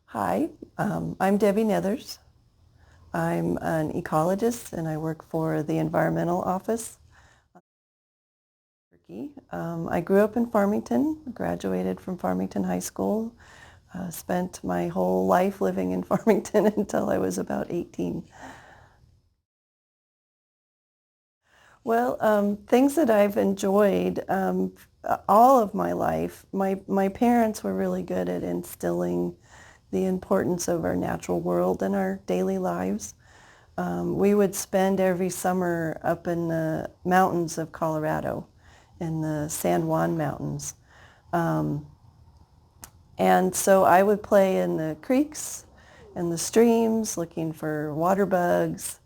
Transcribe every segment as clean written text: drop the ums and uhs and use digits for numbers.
Hi, I'm Debbie Nethers. I'm an ecologist and I work for the Environmental Office. I grew up in Farmington, graduated from Farmington High School, spent my whole life living in Farmington until I was about 18. Well, things that I've enjoyed all of my life, my parents were really good at instilling the importance of our natural world in our daily lives. We would spend every summer up in the mountains of Colorado, in the San Juan Mountains. Um, and so I would play in the creeks and the streams looking for water bugs.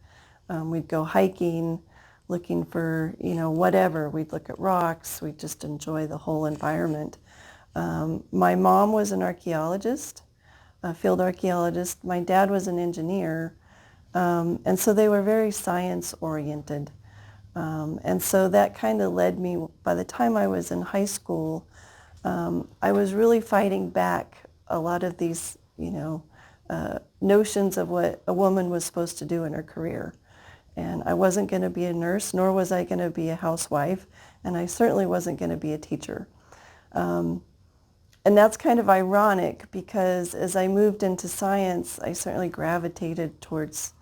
We'd go hiking looking for, whatever. We'd look at rocks. We'd just enjoy the whole environment. My mom was an archaeologist, a field archaeologist. My dad was an engineer. And so they were very science oriented. And so that kind of led me, by the time I was in high school, I was really fighting back a lot of these, notions of what a woman was supposed to do in her career. And I wasn't going to be a nurse, nor was I going to be a housewife, and I certainly wasn't going to be a teacher. And that's kind of ironic because as I moved into science, I certainly gravitated towards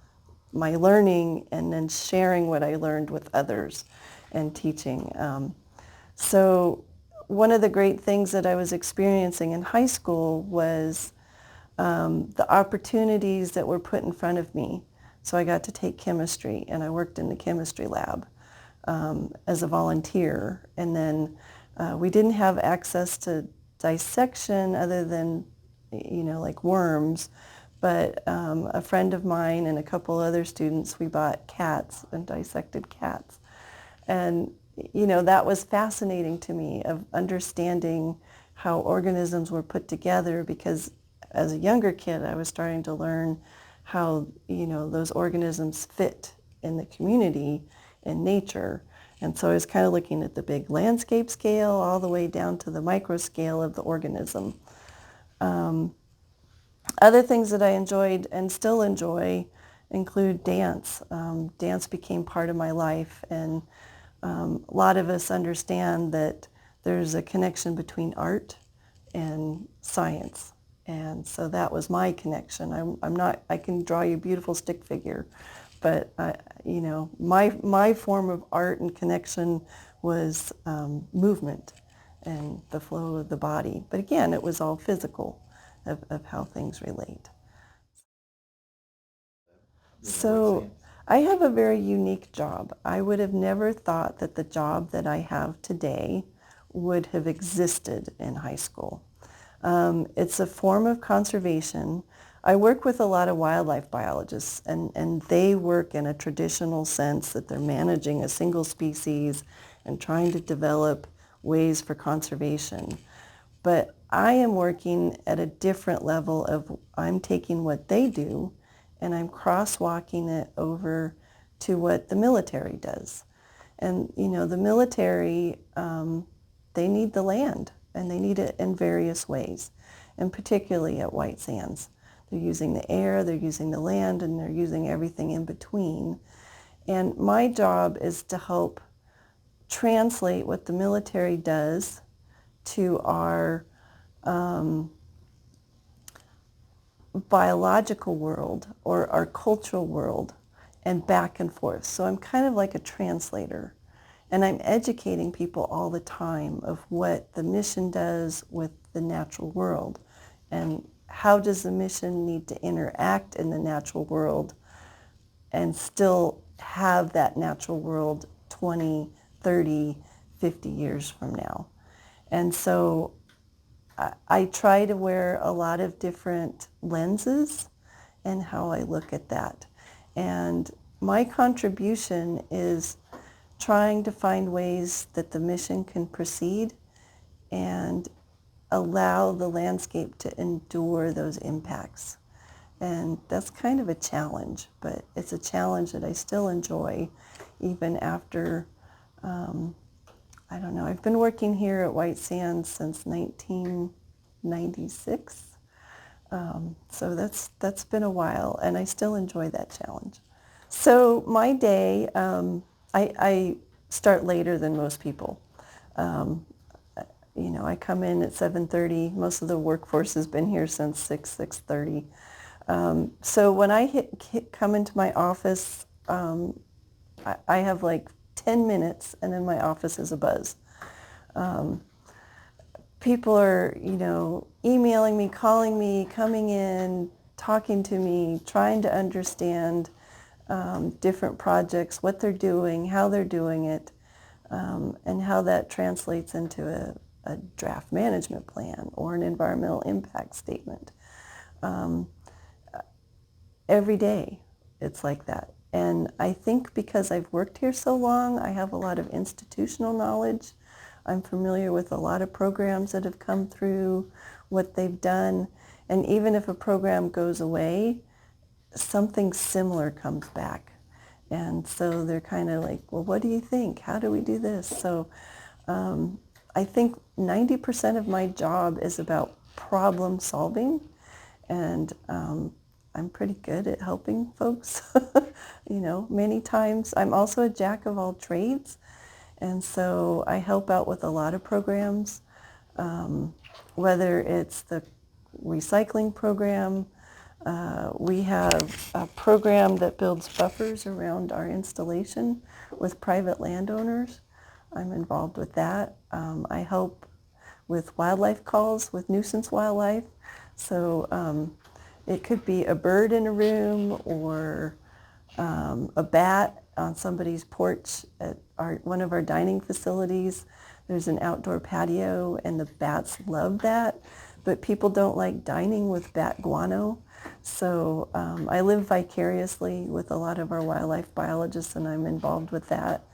my learning and then sharing what I learned with others and teaching. So one of the great things that I was experiencing in high school was the opportunities that were put in front of me. So I got to take chemistry, and I worked in the chemistry lab as a volunteer. And then we didn't have access to dissection other than, like worms. But a friend of mine and a couple other students, we bought cats and dissected cats. And, that was fascinating to me of understanding how organisms were put together because as a younger kid, I was starting to learn how, those organisms fit in the community in nature. And so I was kind of looking at the big landscape scale all the way down to the micro scale of the organism. Other things that I enjoyed and still enjoy include dance. Dance became part of my life, and a lot of us understand that there's a connection between art and science. And so that was my connection. I'm not, I can draw you a beautiful stick figure, but my form of art and connection was movement and the flow of the body. But again, it was all physical of how things relate. So I have a very unique job. I would have never thought that the job that I have today would have existed in high school. It's a form of conservation. I work with a lot of wildlife biologists, and they work in a traditional sense that they're managing a single species and trying to develop ways for conservation. But I am working at a different level of I'm taking what they do and I'm crosswalking it over to what the military does. And, the military, they need the land and they need it in various ways, and particularly at White Sands. They're using the air, they're using the land, and they're using everything in between. And my job is to help translate what the military does to our biological world or our cultural world and back and forth. So I'm kind of like a translator. And I'm educating people all the time of what the mission does with the natural world and how does the mission need to interact in the natural world and still have that natural world 20, 30, 50 years from now. And so I try to wear a lot of different lenses in how I look at that. And my contribution is trying to find ways that the mission can proceed and allow the landscape to endure those impacts. And that's kind of a challenge, but it's a challenge that I still enjoy even after, I don't know, I've been working here at White Sands since 1996. So that's been a while, and I still enjoy that challenge. So my day, I start later than most people. Um, I come in at 7:30. Most of the workforce has been here since 6:30. So when I come into my office, I have like 10 minutes, and then my office is abuzz. Um, People are, emailing me, calling me, coming in, talking to me, trying to understand different projects, what they're doing, how they're doing it, and how that translates into a draft management plan or an environmental impact statement. Um, every day it's like that. And I think because I've worked here so long, I have a lot of institutional knowledge. I'm familiar with a lot of programs that have come through, what they've done. And even if a program goes away, something similar comes back. And so they're kind of like, well, what do you think? How do we do this? So I think 90% of my job is about problem solving, and I'm pretty good at helping folks. Many times I'm also a jack of all trades, and so I help out with a lot of programs, whether it's the recycling program. We have a program that builds buffers around our installation with private landowners. I'm involved with that. I help with wildlife calls, with nuisance wildlife. So it could be a bird in a room or a bat on somebody's porch at one of our dining facilities. There's an outdoor patio, and the bats love that, but people don't like dining with bat guano. So I live vicariously with a lot of our wildlife biologists, and I'm involved with that.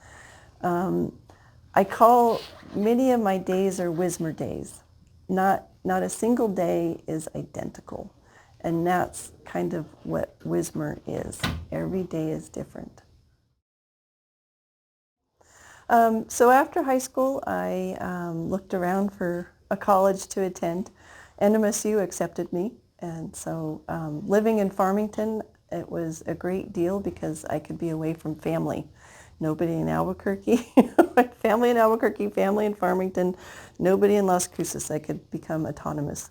I call many of my days are Wismer days. Not a single day is identical. And that's kind of what Wismer is. Every day is different. So after high school, I looked around for a college to attend. NMSU accepted me. And so living in Farmington, it was a great deal because I could be away from family. Nobody in Albuquerque, family in Albuquerque, family in Farmington, nobody in Las Cruces. I could become autonomous.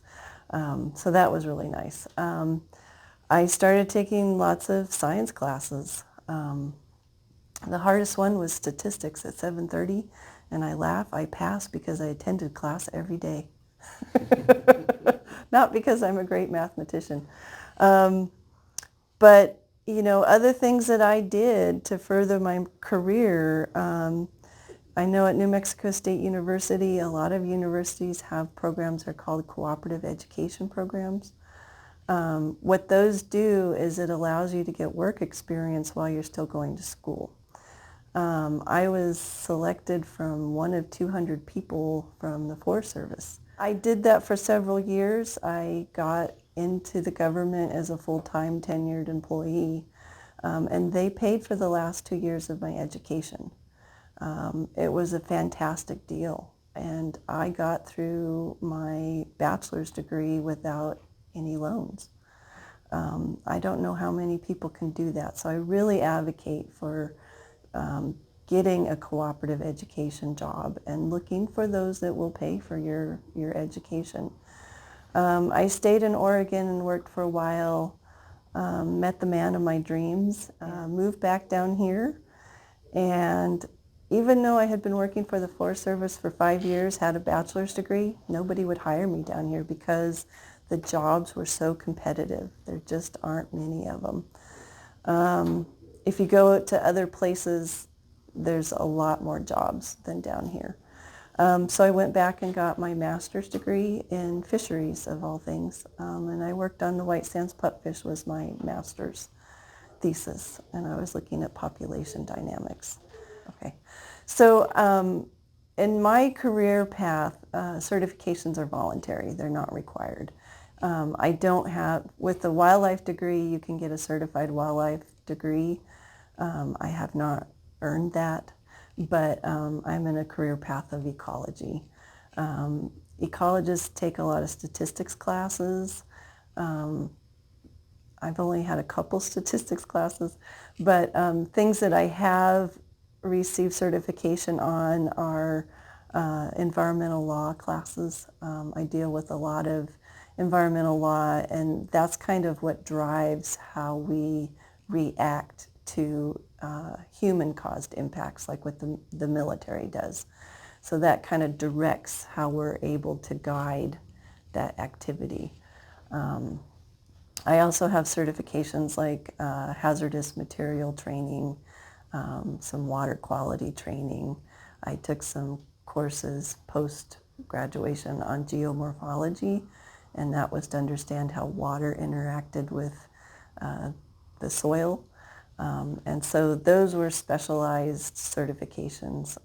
So that was really nice. I started taking lots of science classes. The hardest one was statistics at 7:30, and I laugh. I passed because I attended class every day. Not because I'm a great mathematician. But, other things that I did to further my career, I know at New Mexico State University, a lot of universities have programs that are called cooperative education programs. What those do is it allows you to get work experience while you're still going to school. I was selected from one of 200 people from the Forest Service. I did that for several years. I got into the government as a full-time tenured employee, and they paid for the last 2 years of my education. It was a fantastic deal, and I got through my bachelor's degree without any loans. I don't know how many people can do that, so I really advocate for getting a cooperative education job and looking for those that will pay for your education. I stayed in Oregon and worked for a while, met the man of my dreams, moved back down here, and even though I had been working for the Forest Service for 5 years, had a bachelor's degree, nobody would hire me down here because the jobs were so competitive. There just aren't many of them. If you go to other places, there's a lot more jobs than down here. So I went back and got my master's degree in fisheries, of all things, and I worked on the white sands pupfish was my master's thesis, and I was looking at population dynamics. Okay, so in my career path, certifications are voluntary. They're not required. I don't have, with the wildlife degree, you can get a certified wildlife degree. I have not earned that, but I'm in a career path of ecology. Ecologists take a lot of statistics classes. I've only had a couple statistics classes, but things that I have received certification on are environmental law classes. I deal with a lot of environmental law, and that's kind of what drives how we react to human-caused impacts, like what the military does. So that kind of directs how we're able to guide that activity. I also have certifications like hazardous material training, some water quality training. I took some courses post-graduation on geomorphology, and that was to understand how water interacted with uh, the soil. And so those were specialized certifications.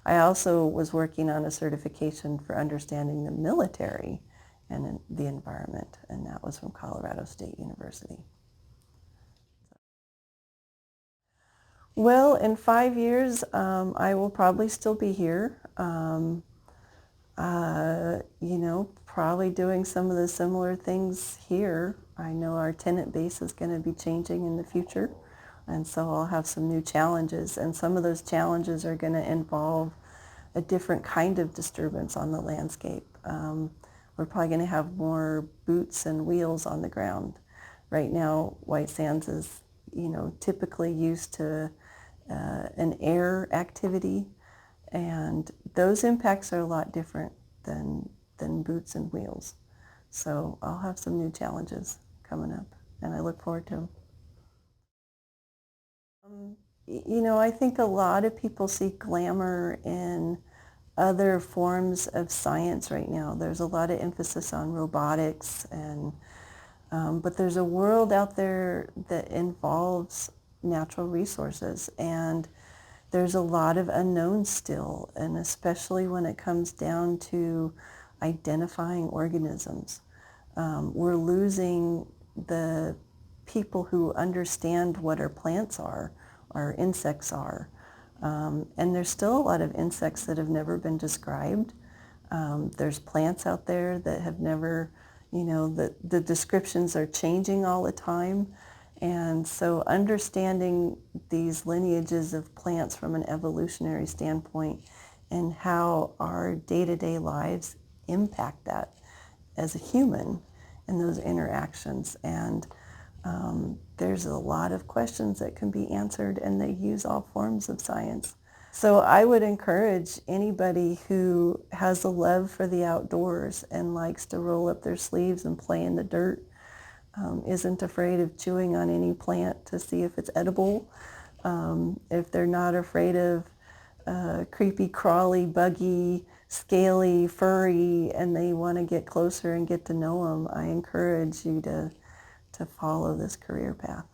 I also was working on a certification for understanding the military and the environment, and that was from Colorado State University. Well, in 5 years, I will probably still be here. Probably doing some of the similar things here. I know our tenant base is going to be changing in the future, and so I'll have some new challenges, and some of those challenges are going to involve a different kind of disturbance on the landscape. We're probably going to have more boots and wheels on the ground. Right now, White Sands is, typically used to an air activity, and those impacts are a lot different than boots and wheels. So I'll have some new challenges coming up, and I look forward to them. I think a lot of people see glamour in other forms of science right now. There's a lot of emphasis on robotics, but there's a world out there that involves natural resources, and there's a lot of unknowns still, and especially when it comes down to identifying organisms. We're losing the people who understand what our plants are, our insects are. And there's still a lot of insects that have never been described. There's plants out there that have never, the descriptions are changing all the time. And so understanding these lineages of plants from an evolutionary standpoint and how our day-to-day lives impact that as a human and those interactions. And there's a lot of questions that can be answered, and they use all forms of science. So I would encourage anybody who has a love for the outdoors and likes to roll up their sleeves and play in the dirt, isn't afraid of chewing on any plant to see if it's edible, if they're not afraid of creepy, crawly, buggy, scaly, furry, and they want to get closer and get to know them, I encourage you to follow this career path.